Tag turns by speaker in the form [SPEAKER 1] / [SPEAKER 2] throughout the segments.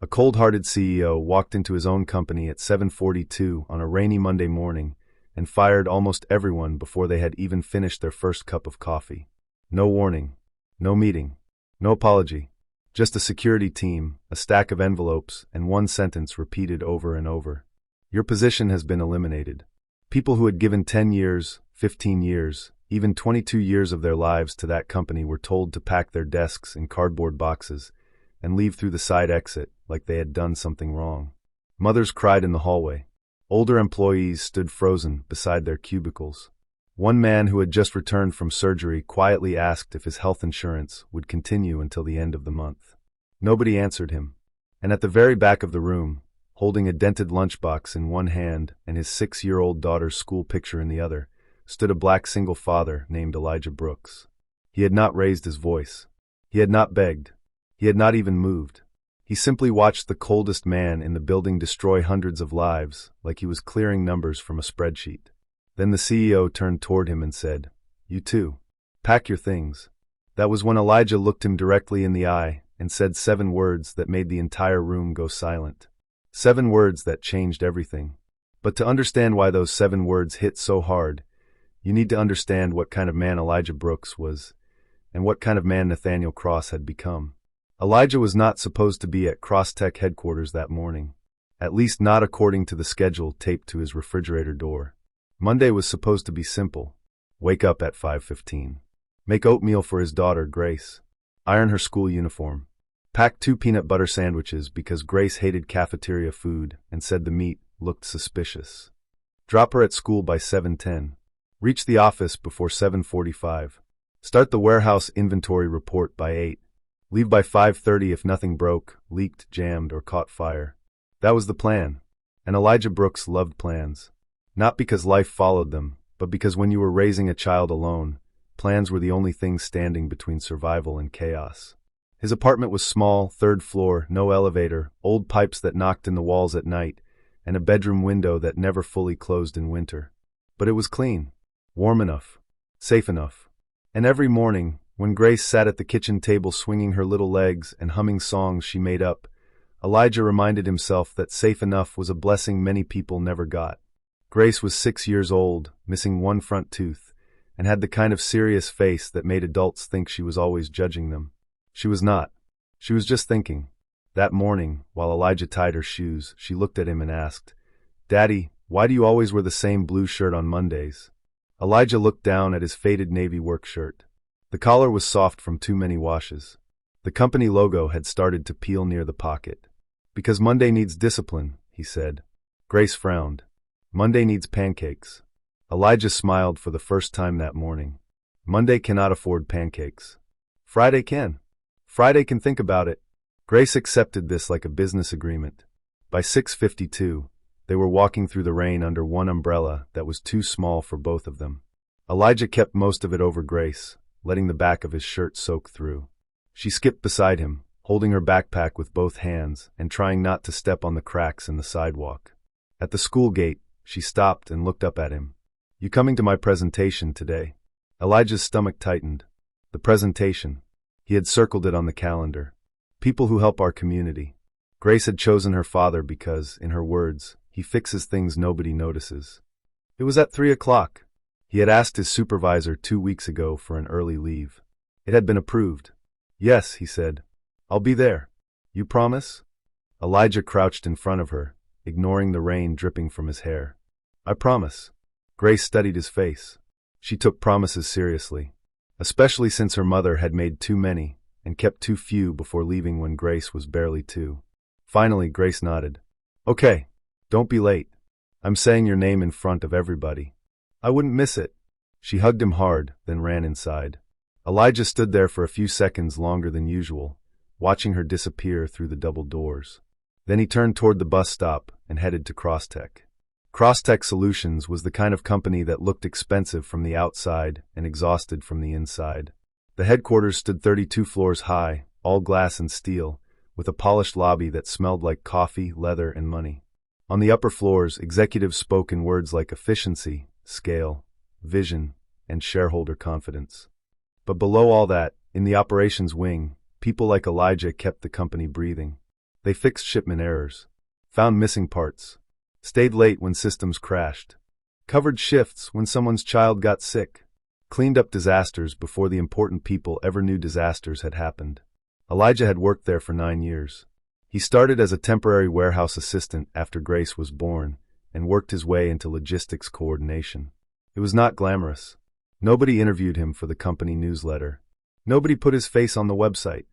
[SPEAKER 1] A cold-hearted CEO walked into his own company at 7:42 on a rainy Monday morning and fired almost everyone before they had even finished their first cup of coffee. No warning, no meeting, no apology, just a security team, a stack of envelopes, and one sentence repeated over and over. Your position has been eliminated. People who had given 10 years, 15 years, even 22 years of their lives to that company were told to pack their desks in cardboard boxes and leave through the side exit like they had done something wrong. Mothers cried in the hallway. Older employees stood frozen beside their cubicles. One man who had just returned from surgery quietly asked if his health insurance would continue until the end of the month. Nobody answered him. And at the very back of the room, holding a dented lunchbox in one hand and his 6-year-old daughter's school picture in the other, stood a black single father named Elijah Brooks. He had not raised his voice. He had not begged. He had not even moved. He simply watched the coldest man in the building destroy hundreds of lives like he was clearing numbers from a spreadsheet. Then the CEO turned toward him and said, "You too. Pack your things." That was when Elijah looked him directly in the eye and said 7 words that made the entire room go silent. 7 words that changed everything. But to understand why those 7 words hit so hard, you need to understand what kind of man Elijah Brooks was and what kind of man Nathaniel Cross had become. Elijah was not supposed to be at CrossTech headquarters that morning, at least not according to the schedule taped to his refrigerator door. Monday was supposed to be simple. Wake up at 5:15. Make oatmeal for his daughter, Grace. Iron her school uniform. Pack 2 peanut butter sandwiches because Grace hated cafeteria food and said the meat looked suspicious. Drop her at school by 7:10. Reach the office before 7:45. Start the warehouse inventory report by 8. Leave by 5:30 if nothing broke, leaked, jammed, or caught fire. That was the plan. And Elijah Brooks loved plans. Not because life followed them, but because when you were raising a child alone, plans were the only thing standing between survival and chaos. His apartment was small, 3rd floor, no elevator, old pipes that knocked in the walls at night, and a bedroom window that never fully closed in winter. But it was clean, warm enough, safe enough. And every morning, when Grace sat at the kitchen table swinging her little legs and humming songs she made up, Elijah reminded himself that safe enough was a blessing many people never got. Grace was 6 years old, missing one front tooth, and had the kind of serious face that made adults think she was always judging them. She was not. She was just thinking. That morning, while Elijah tied her shoes, she looked at him and asked, "Daddy, why do you always wear the same blue shirt on Mondays?" Elijah looked down at his faded navy work shirt. The collar was soft from too many washes. The company logo had started to peel near the pocket. "Because Monday needs discipline," he said. Grace frowned. "Monday needs pancakes." Elijah smiled for the first time that morning. Monday cannot afford pancakes. Friday can. Friday can think about it. Grace accepted this like a business agreement. By 6:52, they were walking through the rain under one umbrella that was too small for both of them. Elijah kept most of it over Grace, letting the back of his shirt soak through. She skipped beside him, holding her backpack with both hands and trying not to step on the cracks in the sidewalk. At the school gate, she stopped and looked up at him. "You coming to my presentation today?" Elijah's stomach tightened. The presentation. He had circled it on the calendar. People who help our community. Grace had chosen her father because, in her words, he fixes things nobody notices. It was at 3 o'clock. He had asked his supervisor 2 weeks ago for an early leave. It had been approved. "Yes," he said. "I'll be there. You promise?" Elijah crouched in front of her, ignoring the rain dripping from his hair. "I promise." Grace studied his face. She took promises seriously, especially since her mother had made too many and kept too few before leaving when Grace was barely 2. Finally, Grace nodded. "Okay, don't be late. I'm saying your name in front of everybody." "I wouldn't miss it." She hugged him hard, then ran inside. Elijah stood there for a few seconds longer than usual, watching her disappear through the double doors. Then he turned toward the bus stop and headed to CrossTech. CrossTech Solutions was the kind of company that looked expensive from the outside and exhausted from the inside. The headquarters stood 32 floors high, all glass and steel, with a polished lobby that smelled like coffee, leather, and money. On the upper floors, executives spoke in words like efficiency, scale, vision, and shareholder confidence. But below all that, in the operations wing, people like Elijah kept the company breathing. They fixed shipment errors, found missing parts, stayed late when systems crashed, covered shifts when someone's child got sick, cleaned up disasters before the important people ever knew disasters had happened. Elijah had worked there for 9 years. He started as a temporary warehouse assistant after Grace was born and worked his way into logistics coordination. It was not glamorous. Nobody interviewed him for the company newsletter. Nobody put his face on the website.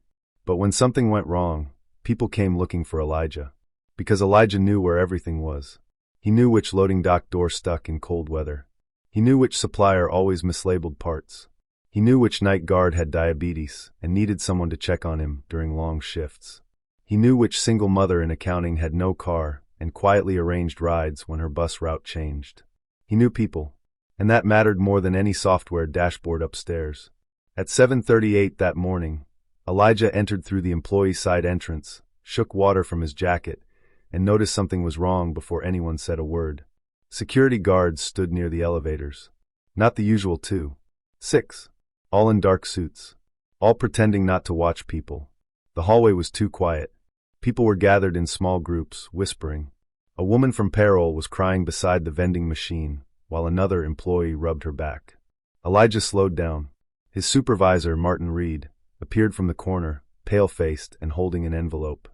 [SPEAKER 1] But when something went wrong, people came looking for Elijah. Because Elijah knew where everything was. He knew which loading dock door stuck in cold weather. He knew which supplier always mislabeled parts. He knew which night guard had diabetes and needed someone to check on him during long shifts. He knew which single mother in accounting had no car and quietly arranged rides when her bus route changed. He knew people, and that mattered more than any software dashboard upstairs. At 7:38 that morning, Elijah entered through the employee side entrance, shook water from his jacket, and noticed something was wrong before anyone said a word. Security guards stood near the elevators. Not the usual 2. 6. All in dark suits. All pretending not to watch people. The hallway was too quiet. People were gathered in small groups, whispering. A woman from payroll was crying beside the vending machine, while another employee rubbed her back. Elijah slowed down. His supervisor, Martin Reed, appeared from the corner, pale-faced and holding an envelope.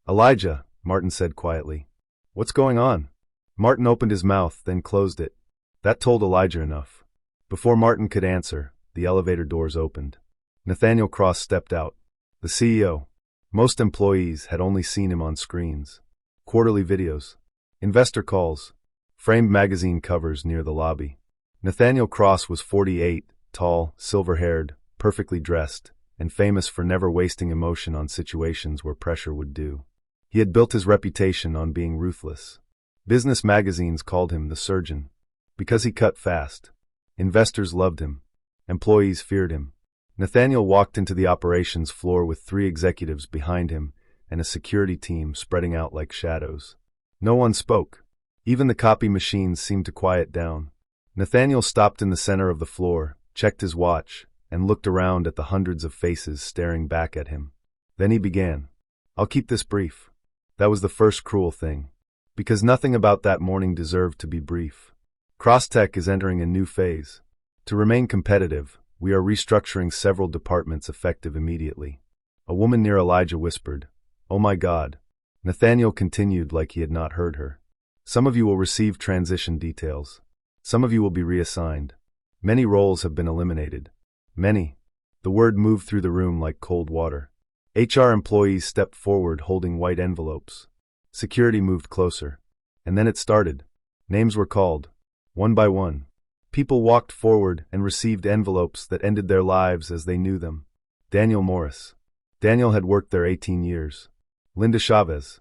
[SPEAKER 1] "Elijah," Martin said quietly. "What's going on?" Martin opened his mouth, then closed it. That told Elijah enough. Before Martin could answer, the elevator doors opened. Nathaniel Cross stepped out. The CEO. Most employees had only seen him on screens. Quarterly videos. Investor calls. Framed magazine covers near the lobby. Nathaniel Cross was 48, tall, silver-haired, perfectly dressed, and famous for never wasting emotion on situations where pressure would do. He had built his reputation on being ruthless. Business magazines called him the surgeon. Because he cut fast. Investors loved him. Employees feared him. Nathaniel walked into the operations floor with 3 executives behind him and a security team spreading out like shadows. No one spoke. Even the copy machines seemed to quiet down. Nathaniel stopped in the center of the floor, checked his watch, and looked around at the hundreds of faces staring back at him. Then he began. "I'll keep this brief." That was the first cruel thing. Because nothing about that morning deserved to be brief. Crosstech is entering a new phase. To remain competitive, we are restructuring several departments effective immediately. A woman near Elijah whispered, "Oh my God." Nathaniel continued like he had not heard her. "Some of you will receive transition details. Some of you will be reassigned. Many roles have been eliminated. Many." The word moved through the room like cold water. HR employees stepped forward holding white envelopes. Security moved closer. And then it started. Names were called. One by one. People walked forward and received envelopes that ended their lives as they knew them. Daniel Morris. Daniel had worked there 18 years. Linda Chavez.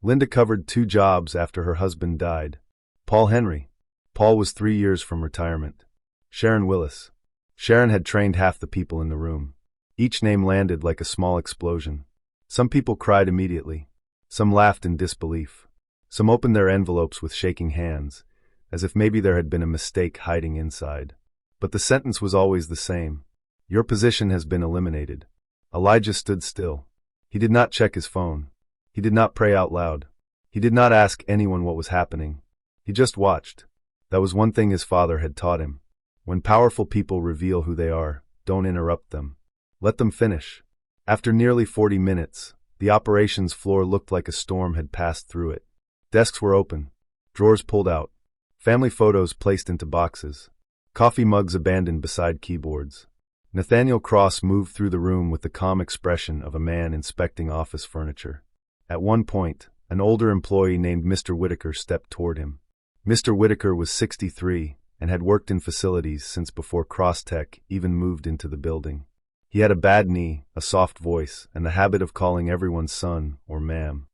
[SPEAKER 1] Linda covered 2 jobs after her husband died. Paul Henry. Paul was 3 years from retirement. Sharon Willis. Sharon had trained half the people in the room. Each name landed like a small explosion. Some people cried immediately. Some laughed in disbelief. Some opened their envelopes with shaking hands, as if maybe there had been a mistake hiding inside. But the sentence was always the same. Your position has been eliminated. Elijah stood still. He did not check his phone. He did not pray out loud. He did not ask anyone what was happening. He just watched. That was one thing his father had taught him. When powerful people reveal who they are, don't interrupt them. Let them finish. After nearly 40 minutes, the operations floor looked like a storm had passed through it. Desks were open. Drawers pulled out. Family photos placed into boxes. Coffee mugs abandoned beside keyboards. Nathaniel Cross moved through the room with the calm expression of a man inspecting office furniture. At one point, an older employee named Mr. Whitaker stepped toward him. Mr. Whitaker was 63 and had worked in facilities since before Crosstech even moved into the building. He had a bad knee, a soft voice, and the habit of calling everyone son or ma'am.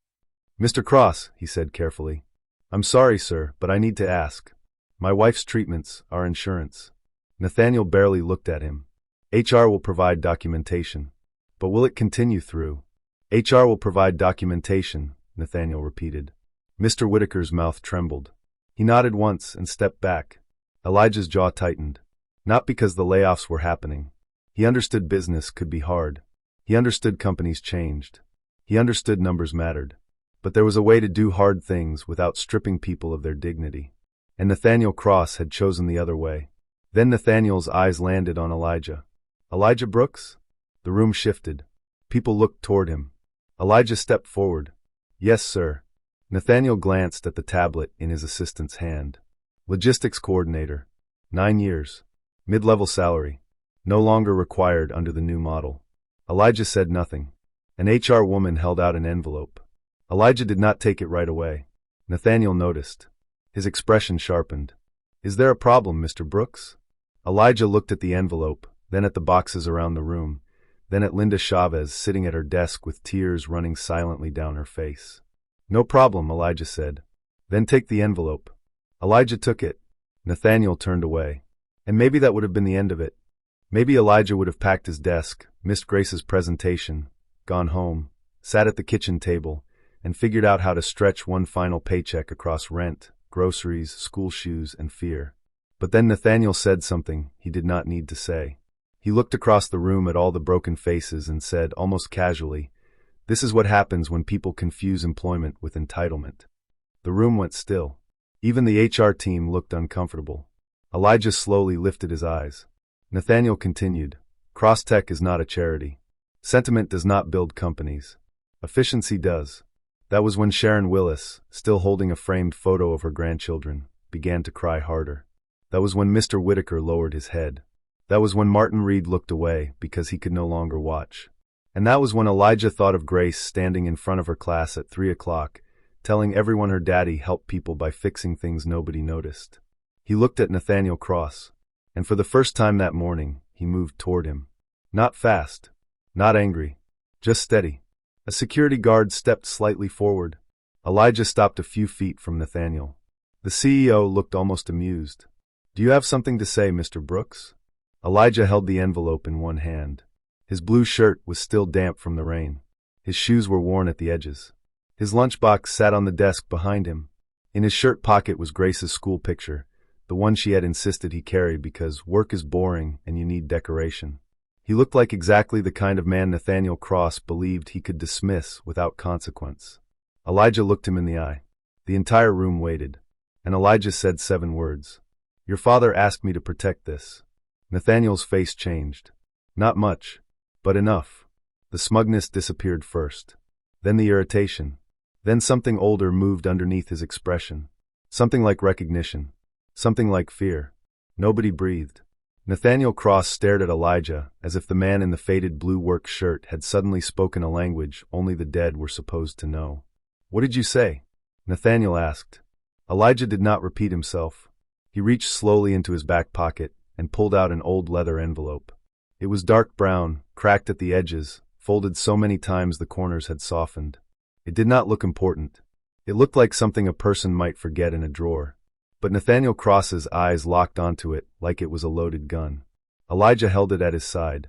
[SPEAKER 1] "Mr. Cross," he said carefully. "I'm sorry, sir, but I need to ask. My wife's treatments, our insurance." Nathaniel barely looked at him. "HR will provide documentation. But will it continue through?" "HR will provide documentation," Nathaniel repeated. Mr. Whitaker's mouth trembled. He nodded once and stepped back. Elijah's jaw tightened. Not because the layoffs were happening. He understood business could be hard. He understood companies changed. He understood numbers mattered. But there was a way to do hard things without stripping people of their dignity. And Nathaniel Cross had chosen the other way. Then Nathaniel's eyes landed on Elijah. Elijah Brooks? The room shifted. People looked toward him. Elijah stepped forward. Yes, sir. Nathaniel glanced at the tablet in his assistant's hand. Logistics coordinator. 9 years. Mid-level salary. No longer required under the new model. Elijah said nothing. An HR woman held out an envelope. Elijah did not take it right away. Nathaniel noticed. His expression sharpened. Is there a problem, Mr. Brooks? Elijah looked at the envelope, then at the boxes around the room, then at Linda Chavez sitting at her desk with tears running silently down her face. No problem, Elijah said. Then take the envelope. Elijah took it. Nathaniel turned away. And maybe that would have been the end of it. Maybe Elijah would have packed his desk, missed Grace's presentation, gone home, sat at the kitchen table, and figured out how to stretch one final paycheck across rent, groceries, school shoes, and fear. But then Nathaniel said something he did not need to say. He looked across the room at all the broken faces and said, almost casually, "This is what happens when people confuse employment with entitlement." The room went still. Even the HR team looked uncomfortable. Elijah slowly lifted his eyes. Nathaniel continued, "Crosstech is not a charity. Sentiment does not build companies. Efficiency does." That was when Sharon Willis, still holding a framed photo of her grandchildren, began to cry harder. That was when Mr. Whitaker lowered his head. That was when Martin Reed looked away because he could no longer watch. And that was when Elijah thought of Grace standing in front of her class at 3 o'clock, telling everyone her daddy helped people by fixing things nobody noticed. He looked at Nathaniel Cross, and for the first time that morning, he moved toward him. Not fast, not angry, just steady. A security guard stepped slightly forward. Elijah stopped a few feet from Nathaniel. The CEO looked almost amused. "Do you have something to say, Mr. Brooks?" Elijah held the envelope in one hand. His blue shirt was still damp from the rain. His shoes were worn at the edges. His lunchbox sat on the desk behind him. In his shirt pocket was Grace's school picture, the one she had insisted he carry because work is boring and you need decoration. He looked like exactly the kind of man Nathaniel Cross believed he could dismiss without consequence. Elijah looked him in the eye. The entire room waited, and Elijah said 7 words. "Your father asked me to protect this." Nathaniel's face changed. Not much, but enough. The smugness disappeared first. Then the irritation. Then something older moved underneath his expression. Something like recognition. Something like fear. Nobody breathed. Nathaniel Cross stared at Elijah as if the man in the faded blue work shirt had suddenly spoken a language only the dead were supposed to know. "What did you say?" Nathaniel asked. Elijah did not repeat himself. He reached slowly into his back pocket and pulled out an old leather envelope. It was dark brown, cracked at the edges, folded so many times the corners had softened. It did not look important. It looked like something a person might forget in a drawer. But Nathaniel Cross's eyes locked onto it like it was a loaded gun. Elijah held it at his side.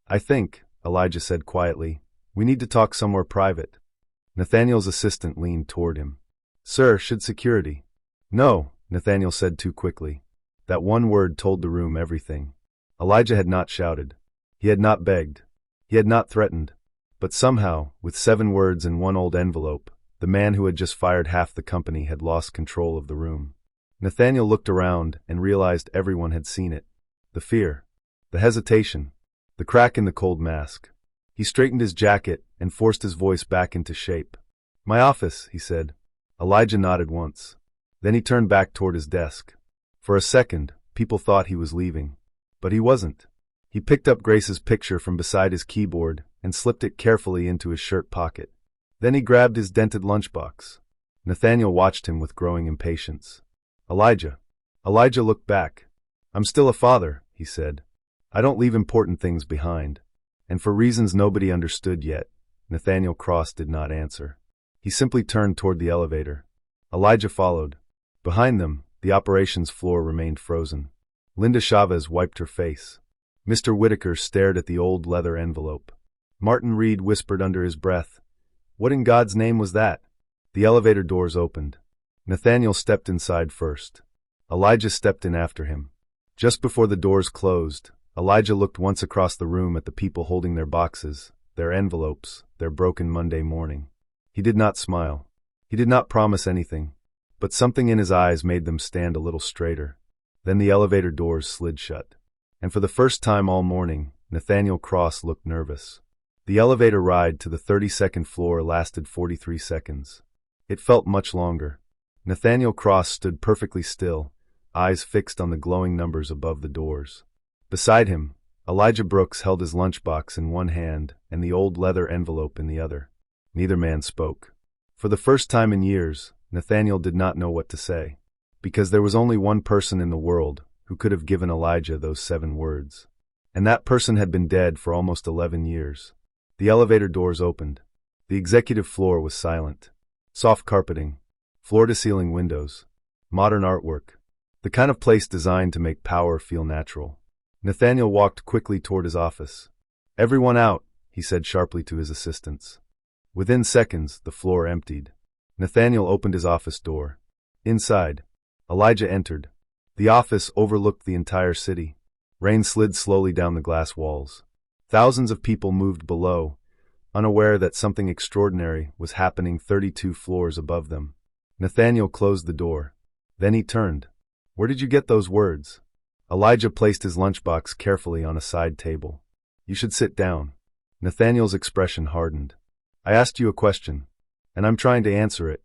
[SPEAKER 1] "I think," Elijah said quietly, "we need to talk somewhere private." Nathaniel's assistant leaned toward him. "Sir, should security?" "No," Nathaniel said too quickly. That one word told the room everything. Elijah had not shouted. He had not begged. He had not threatened. But somehow, with 7 words in one old envelope, the man who had just fired half the company had lost control of the room. Nathaniel looked around and realized everyone had seen it. The fear, the hesitation, the crack in the cold mask. He straightened his jacket and forced his voice back into shape. "My office," he said. Elijah nodded once. Then he turned back toward his desk. For a second, people thought he was leaving. But he wasn't. He picked up Grace's picture from beside his keyboard and slipped it carefully into his shirt pocket. Then he grabbed his dented lunchbox. Nathaniel watched him with growing impatience. "Elijah." Elijah looked back. "I'm still a father," he said. "I don't leave important things behind." And for reasons nobody understood yet, Nathaniel Cross did not answer. He simply turned toward the elevator. Elijah followed. Behind them, the operations floor remained frozen. Linda Chavez wiped her face. Mr. Whitaker stared at the old leather envelope. Martin Reed whispered under his breath, "What in God's name was that?" The elevator doors opened. Nathaniel stepped inside first. Elijah stepped in after him. Just before the doors closed, Elijah looked once across the room at the people holding their boxes, their envelopes, their broken Monday morning. He did not smile. He did not promise anything, but something in his eyes made them stand a little straighter. Then the elevator doors slid shut. And for the first time all morning, Nathaniel Cross looked nervous. The elevator ride to the 32nd floor lasted 43 seconds. It felt much longer. Nathaniel Cross stood perfectly still, eyes fixed on the glowing numbers above the doors. Beside him, Elijah Brooks held his lunchbox in one hand and the old leather envelope in the other. Neither man spoke. For the first time in years, Nathaniel did not know what to say, because there was only one person in the world who could have given Elijah those 7 words. And that person had been dead for almost 11 years. The elevator doors opened. The executive floor was silent. Soft carpeting, floor-to-ceiling windows, modern artwork, the kind of place designed to make power feel natural. Nathaniel walked quickly toward his office. "Everyone out," he said sharply to his assistants. Within seconds, the floor emptied. Nathaniel opened his office door. Inside, Elijah entered. The office overlooked the entire city. Rain slid slowly down the glass walls. Thousands of people moved below, unaware that something extraordinary was happening 32 floors above them. Nathaniel closed the door. Then he turned. "Where did you get those words?" Elijah placed his lunchbox carefully on a side table. "You should sit down." Nathaniel's expression hardened. "I asked you a question, and I'm trying to answer it."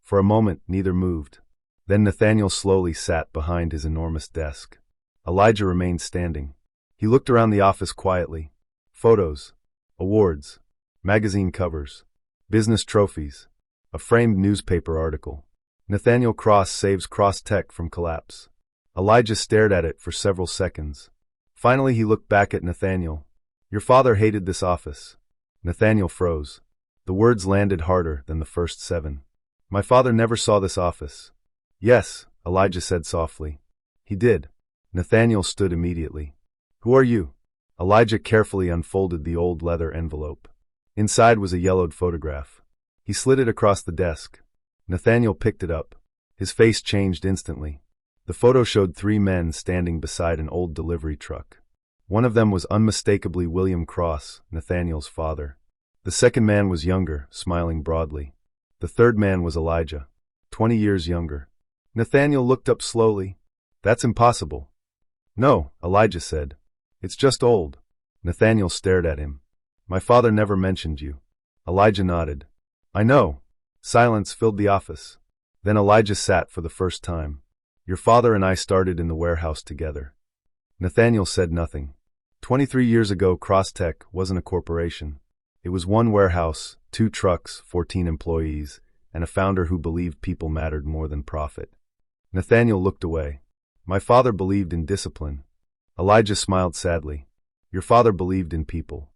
[SPEAKER 1] For a moment, neither moved. Then Nathaniel slowly sat behind his enormous desk. Elijah remained standing. He looked around the office quietly. Photos, awards, magazine covers, business trophies, a framed newspaper article. Nathaniel Cross saves Cross Tech from collapse. Elijah stared at it for several seconds. Finally he looked back at Nathaniel. "Your father hated this office." Nathaniel froze. The words landed harder than the first 7. "My father never saw this office." "Yes," Elijah said softly. "He did." Nathaniel stood immediately. "Who are you?" Elijah carefully unfolded the old leather envelope. Inside was a yellowed photograph. He slid it across the desk. Nathaniel picked it up. His face changed instantly. The photo showed 3 men standing beside an old delivery truck. One of them was unmistakably William Cross, Nathaniel's father. The second man was younger, smiling broadly. The third man was Elijah, 20 years younger. Nathaniel looked up slowly. "That's impossible." "No," Elijah said. "It's just old." Nathaniel stared at him. "My father never mentioned you." Elijah nodded. "I know." Silence filled the office. Then Elijah sat for the first time. "Your father and I started in the warehouse together." Nathaniel said nothing. 23 years ago, Crosstech wasn't a corporation. It was one warehouse, 2 trucks, 14 employees, and a founder who believed people mattered more than profit. Nathaniel looked away. "My father believed in discipline." Elijah smiled sadly. "Your father believed in people."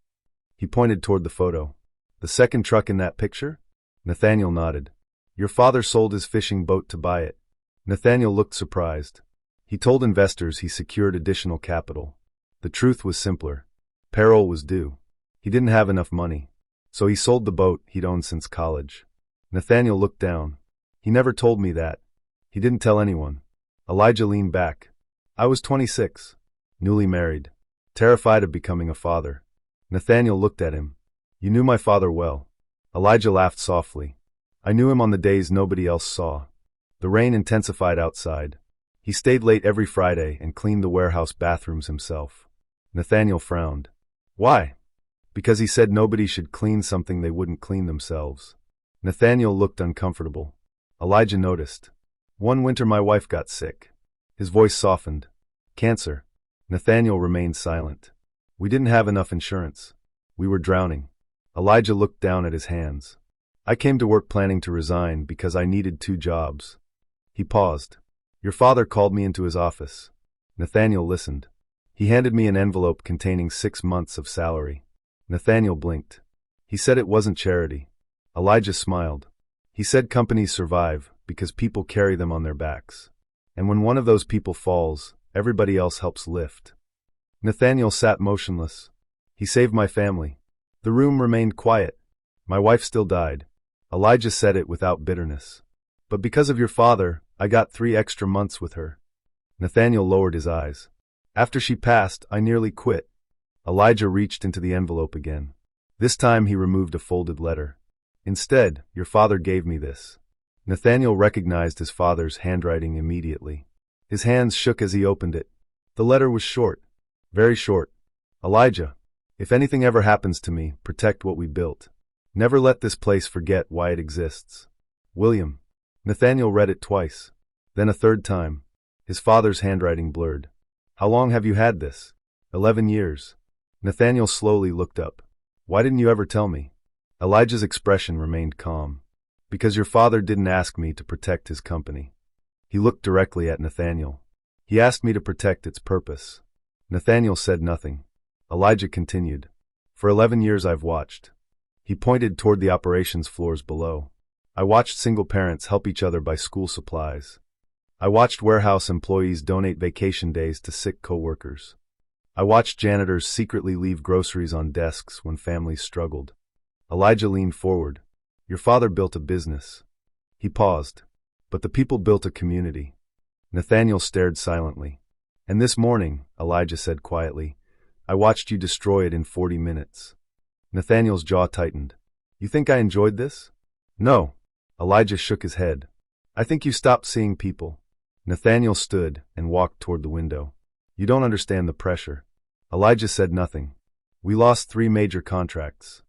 [SPEAKER 1] He pointed toward the photo. "The second truck in that picture?" Nathaniel nodded. "Your father sold his fishing boat to buy it." Nathaniel looked surprised. He told investors he secured additional capital. The truth was simpler. Payroll was due. He didn't have enough money. So he sold the boat he'd owned since college. Nathaniel looked down. "He never told me that." "He didn't tell anyone." Elijah leaned back. "I was 26. Newly married. Terrified of becoming a father." Nathaniel looked at him. "You knew my father well." Elijah laughed softly. "I knew him on the days nobody else saw." The rain intensified outside. He stayed late every Friday and cleaned the warehouse bathrooms himself. Nathaniel frowned. "Why?" "Because he said nobody should clean something they wouldn't clean themselves." Nathaniel looked uncomfortable. Elijah noticed. "One winter my wife got sick." His voice softened. "Cancer." Nathaniel remained silent. "We didn't have enough insurance. We were drowning." Elijah looked down at his hands. "I came to work planning to resign because I needed 2 jobs." He paused. "Your father called me into his office." Nathaniel listened. "He handed me an envelope containing 6 months of salary." Nathaniel blinked. "He said it wasn't charity." Elijah smiled. "He said companies survive because people carry them on their backs. And when one of those people falls, everybody else helps lift." Nathaniel sat motionless. "He saved my family." The room remained quiet. "My wife still died." Elijah said it without bitterness. "But because of your father, I got 3 extra months with her." Nathaniel lowered his eyes. "After she passed, I nearly quit." Elijah reached into the envelope again. This time he removed a folded letter. "Instead, your father gave me this." Nathaniel recognized his father's handwriting immediately. His hands shook as he opened it. The letter was short. Very short. Elijah, if anything ever happens to me, protect what we built. Never let this place forget why it exists. William. Nathaniel read it twice. Then a third time. His father's handwriting blurred. How long have you had this? 11 years. Nathaniel slowly looked up. Why didn't you ever tell me? Elijah's expression remained calm. Because your father didn't ask me to protect his company. He looked directly at Nathaniel. He asked me to protect its purpose. Nathaniel said nothing. Elijah continued. For 11 years I've watched. He pointed toward the operations floors below. I watched single parents help each other buy school supplies. I watched warehouse employees donate vacation days to sick coworkers. I watched janitors secretly leave groceries on desks when families struggled. Elijah leaned forward. Your father built a business. He paused. But the people built a community. Nathaniel stared silently. And this morning, Elijah said quietly, I watched you destroy it in 40 minutes. Nathaniel's jaw tightened. You think I enjoyed this? No. Elijah shook his head. I think you stopped seeing people. Nathaniel stood and walked toward the window. You don't understand the pressure. Elijah said nothing. We lost 3 major contracts.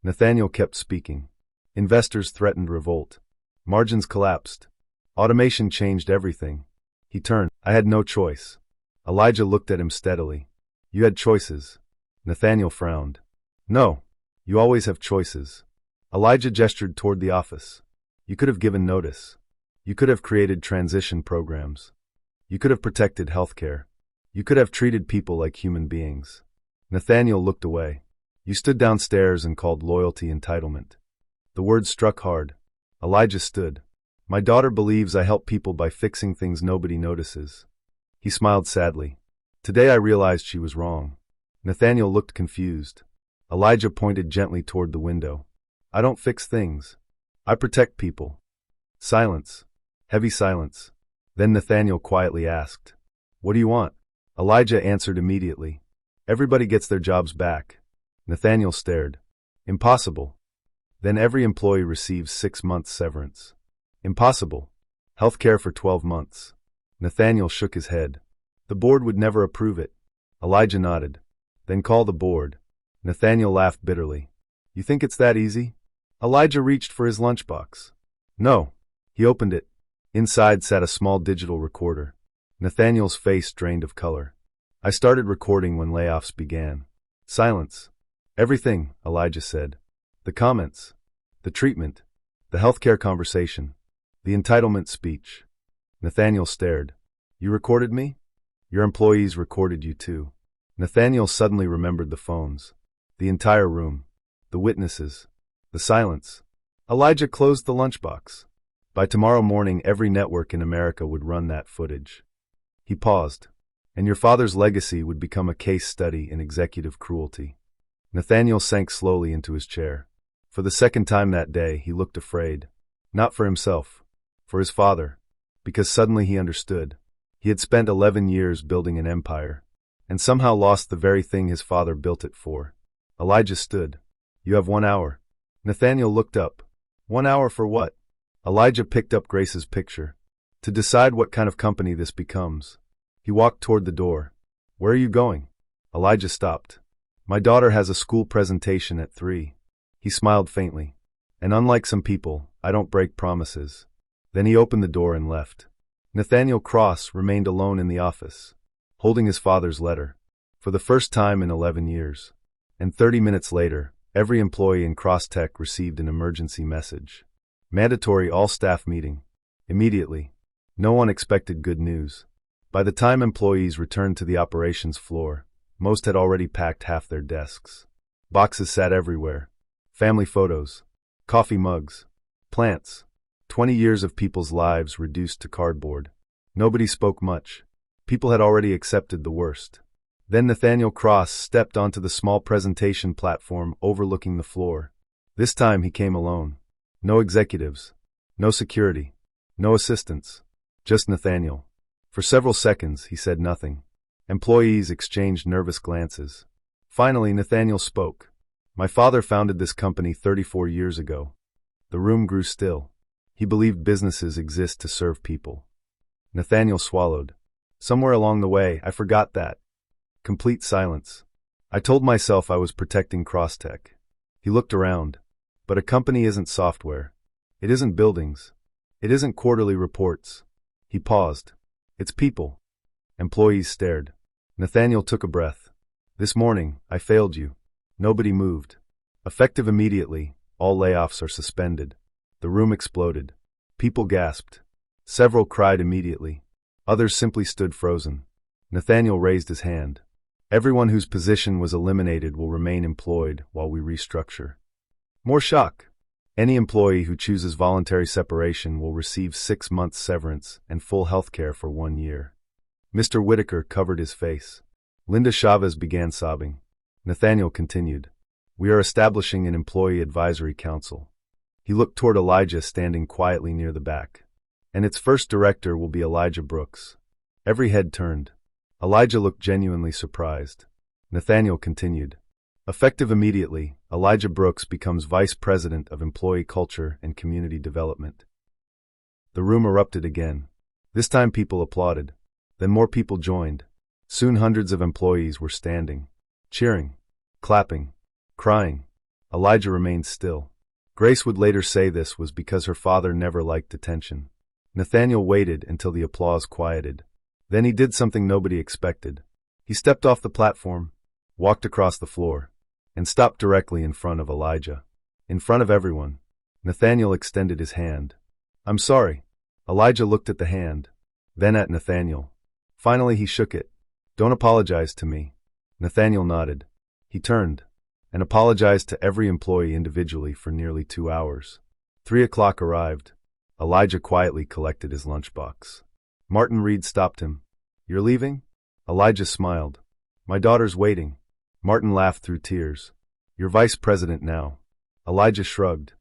[SPEAKER 1] Nathaniel kept speaking. Investors threatened revolt. Margins collapsed. Automation changed everything. He turned. I had no choice. Elijah looked at him steadily. You had choices. Nathaniel frowned. No. You always have choices. Elijah gestured toward the office. You could have given notice. You could have created transition programs. You could have protected healthcare. You could have treated people like human beings. Nathaniel looked away. You stood downstairs and called loyalty entitlement. The words struck hard. Elijah stood. My daughter believes I help people by fixing things nobody notices. He smiled sadly. Today I realized she was wrong. Nathaniel looked confused. Elijah pointed gently toward the window. I don't fix things. I protect people. Silence. Heavy silence. Then Nathaniel quietly asked, What do you want? Elijah answered immediately. Everybody gets their jobs back. Nathaniel stared. Impossible. Then every employee receives 6 months severance. Impossible. Healthcare for 12 months. Nathaniel shook his head. The board would never approve it. Elijah nodded. Then call the board. Nathaniel laughed bitterly. You think it's that easy? Elijah reached for his lunchbox. No. He opened it. Inside sat a small digital recorder. Nathaniel's face drained of color. I started recording when layoffs began. Silence. Everything, Elijah said. The comments. The treatment. The healthcare conversation. The entitlement speech. Nathaniel stared. You recorded me? Your employees recorded you too. Nathaniel suddenly remembered the phones. The entire room. The witnesses. The silence. Elijah closed the lunchbox. By tomorrow morning, every network in America would run that footage. He paused. And your father's legacy would become a case study in executive cruelty. Nathaniel sank slowly into his chair. For the second time that day, he looked afraid. Not for himself. For his father. Because suddenly he understood. He had spent 11 years building an empire. And somehow lost the very thing his father built it for. Elijah stood. You have 1 hour. Nathaniel looked up. 1 hour for what? Elijah picked up Grace's picture. To decide what kind of company this becomes. He walked toward the door. Where are you going? Elijah stopped. My daughter has a school presentation at 3. He smiled faintly. And unlike some people, I don't break promises. Then he opened the door and left. Nathaniel Cross remained alone in the office, holding his father's letter, for the first time in 11 years. And 30 minutes later, every employee in Cross Tech received an emergency message. Mandatory all-staff meeting. Immediately. No one expected good news. By the time employees returned to the operations floor, most had already packed half their desks. Boxes sat everywhere. Family photos. Coffee mugs. Plants. 20 years of people's lives reduced to cardboard. Nobody spoke much. People had already accepted the worst. Then Nathaniel Cross stepped onto the small presentation platform overlooking the floor. This time he came alone. No executives. No security. No assistants. Just Nathaniel. For several seconds, he said nothing. Employees exchanged nervous glances. Finally, Nathaniel spoke. My father founded this company 34 years ago. The room grew still. He believed businesses exist to serve people. Nathaniel swallowed. Somewhere along the way, I forgot that. Complete silence. I told myself I was protecting Crosstech. He looked around. But a company isn't software. It isn't buildings. It isn't quarterly reports. He paused. It's people. Employees stared. Nathaniel took a breath. This morning, I failed you. Nobody moved. Effective immediately, all layoffs are suspended. The room exploded. People gasped. Several cried immediately. Others simply stood frozen. Nathaniel raised his hand. Everyone whose position was eliminated will remain employed while we restructure. More shock. Any employee who chooses voluntary separation will receive 6 months severance and full health care for 1 year. Mr. Whitaker covered his face. Linda Chavez began sobbing. Nathaniel continued. We are establishing an employee advisory council. He looked toward Elijah standing quietly near the back. And its first director will be Elijah Brooks. Every head turned. Elijah looked genuinely surprised. Nathaniel continued. Effective immediately, Elijah Brooks becomes Vice President of Employee Culture and Community Development. The room erupted again. This time people applauded. Then more people joined. Soon hundreds of employees were standing, cheering, clapping, crying. Elijah remained still. Grace would later say this was because her father never liked attention. Nathaniel waited until the applause quieted. Then he did something nobody expected. He stepped off the platform, walked across the floor, and stopped directly in front of Elijah. In front of everyone, Nathaniel extended his hand. I'm sorry. Elijah looked at the hand, then at Nathaniel. Finally he shook it. Don't apologize to me. Nathaniel nodded. He turned and apologized to every employee individually for nearly 2 hours. 3 o'clock arrived. Elijah quietly collected his lunchbox. Martin Reed stopped him. You're leaving? Elijah smiled. My daughter's waiting. Martin laughed through tears. You're vice president now. Elijah shrugged.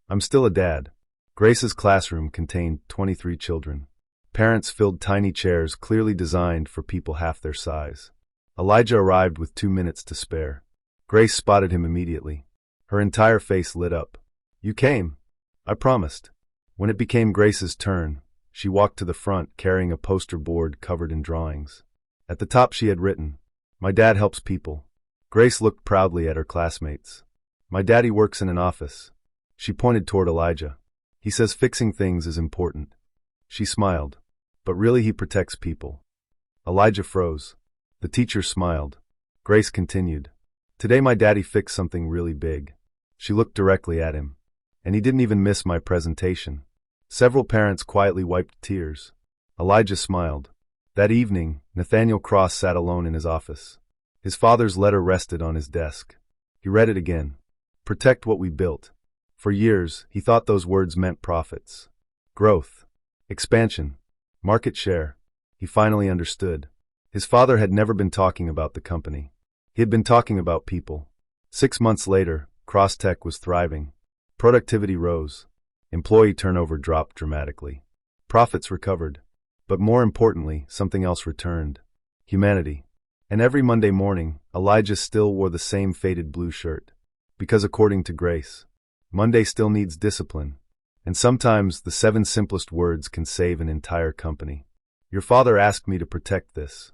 [SPEAKER 1] I'm still a dad. Grace's classroom contained 23 children. Parents filled tiny chairs clearly designed for people half their size. Elijah arrived with 2 minutes to spare. Grace spotted him immediately. Her entire face lit up. You came. I promised. When it became Grace's turn, she walked to the front carrying a poster board covered in drawings. At the top she had written, My dad helps people. Grace looked proudly at her classmates. My daddy works in an office. She pointed toward Elijah. He says fixing things is important. She smiled. But really he protects people. Elijah froze. The teacher smiled. Grace continued. Today my daddy fixed something really big. She looked directly at him. And he didn't even miss my presentation. Several parents quietly wiped tears. Elijah smiled. That evening, Nathaniel Cross sat alone in his office. His father's letter rested on his desk. He read it again. Protect what we built. For years, he thought those words meant profits. Growth. Expansion. Market share. He finally understood. His father had never been talking about the company. He had been talking about people. 6 months later, Crosstech was thriving. Productivity rose. Employee turnover dropped dramatically. Profits recovered. But more importantly, something else returned. Humanity. And every Monday morning, Elijah still wore the same faded blue shirt. Because according to Grace, Monday still needs discipline. And sometimes the 7 simplest words can save an entire company. Your father asked me to protect this.